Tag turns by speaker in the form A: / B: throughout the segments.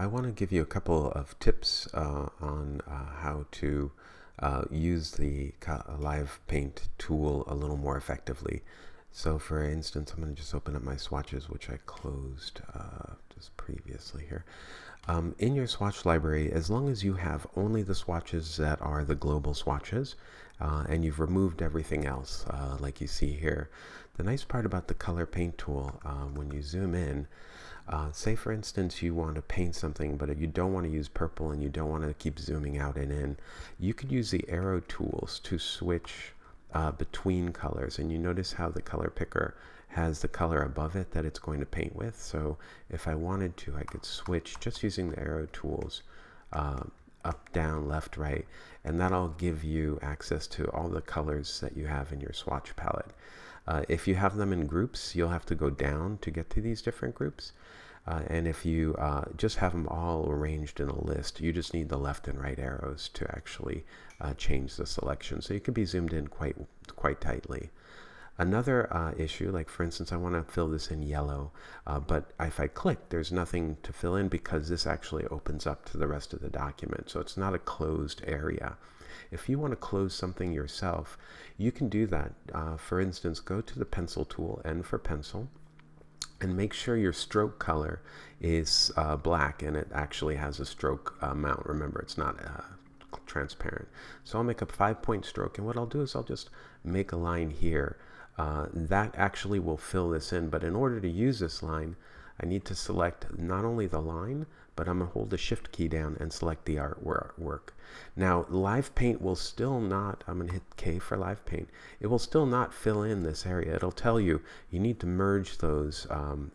A: I want to give you a couple of tips on how to use the Live Paint tool a little more effectively. So for instance, I'm going to just open up my swatches, which I closed just previously here. In your swatch library, as long as you have only the swatches that are the global swatches, and you've removed everything else, like you see here, the nice part about the color paint tool, when you zoom in, say for instance you want to paint something but you don't want to use purple and you don't want to keep zooming out and in, you could use the arrow tools to switch between colors, and you notice how the color picker has the color above it that it's going to paint with. So if I wanted to, I could switch just using the arrow tools, up, down, left, right, and that'll give you access to all the colors that you have in your swatch palette. If you have them in groups, you'll have to go down to get to these different groups. And if you just have them all arranged in a list, you just need the left and right arrows to actually change the selection. So you can be zoomed in quite tightly. Another issue, like for instance, I want to fill this in yellow, but if I click, there's nothing to fill in because this actually opens up to the rest of the document. So it's not a closed area. If you want to close something yourself, you can do that. For instance, go to the pencil tool, N for pencil, and make sure your stroke color is black and it actually has a stroke amount. Remember, it's not transparent. So I'll make a 5-point stroke, and what I'll do is I'll just make a line here. That actually will fill this in, but in order to use this line, I need to select not only the line, but I'm going to hold the shift key down and select the artwork. Now, Live Paint will still not, I'm going to hit K for Live Paint, it will still not fill in this area. It'll tell you need to merge those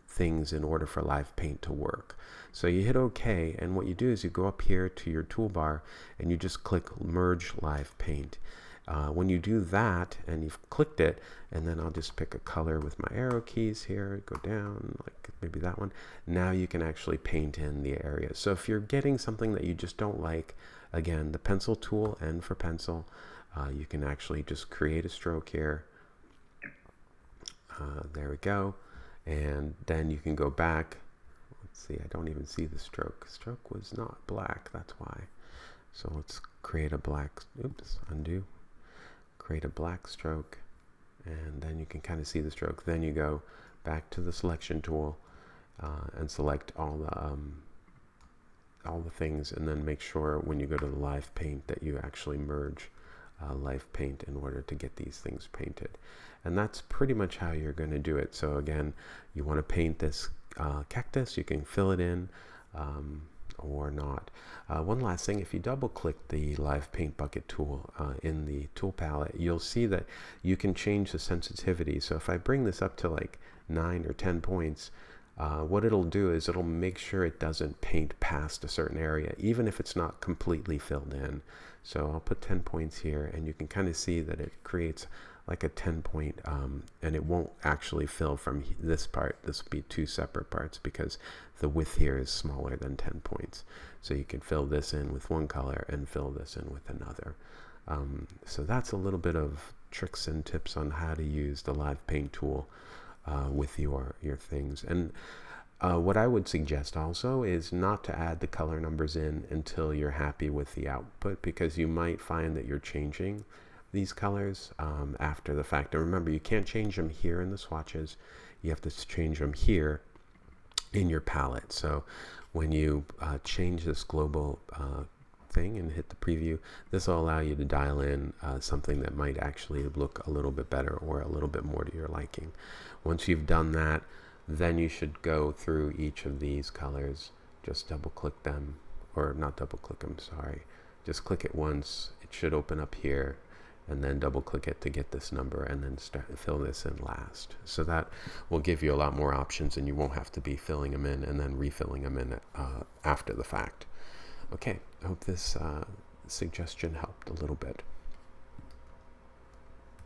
A: things in order for Live Paint to work. So you hit OK, and what you do is you go up here to your toolbar and you just click Merge Live Paint. When you do that and you've clicked it, and then I'll just pick a color with my arrow keys here, go down, like maybe that one. Now you can actually paint in the area. So if you're getting something that you just don't like, again, the pencil tool, N for pencil, you can actually just create a stroke here. There we go. And then you can go back. Let's see, I don't even see the stroke. Stroke was not black, that's why. So let's create a black, oops, undo. Create a black stroke, and then you can kind of see the stroke. Then you go back to the selection tool and select all the things, and then make sure when you go to the Live Paint that you actually merge Live Paint in order to get these things painted. And that's pretty much how you're going to do it. So again, you want to paint this cactus, you can fill it in or not. One last thing, if you double click the Live Paint Bucket tool in the tool palette, you'll see that you can change the sensitivity. So if I bring this up to like 9 or 10 points, what it'll do is it'll make sure it doesn't paint past a certain area, even if it's not completely filled in. So I'll put 10 points here, and you can kind of see that it creates like a 10-point, and it won't actually fill from this part. This will be two separate parts because the width here is smaller than 10 points. So you can fill this in with one color and fill this in with another. So that's a little bit of tricks and tips on how to use the Live Paint tool with your things. And what I would suggest also is not to add the color numbers in until you're happy with the output, because you might find that you're changing these colors after the fact. And remember, you can't change them here in the swatches. You have to change them here in your palette. So when you change this global thing and hit the preview, this will allow you to dial in something that might actually look a little bit better or a little bit more to your liking. Once you've done that, then you should go through each of these colors, just double click them, or not double click them, sorry. Just click it once, it should open up here, and then double click it to get this number, and then fill this in last. So that will give you a lot more options, and you won't have to be filling them in and then refilling them in after the fact. Okay, I hope this suggestion helped a little bit.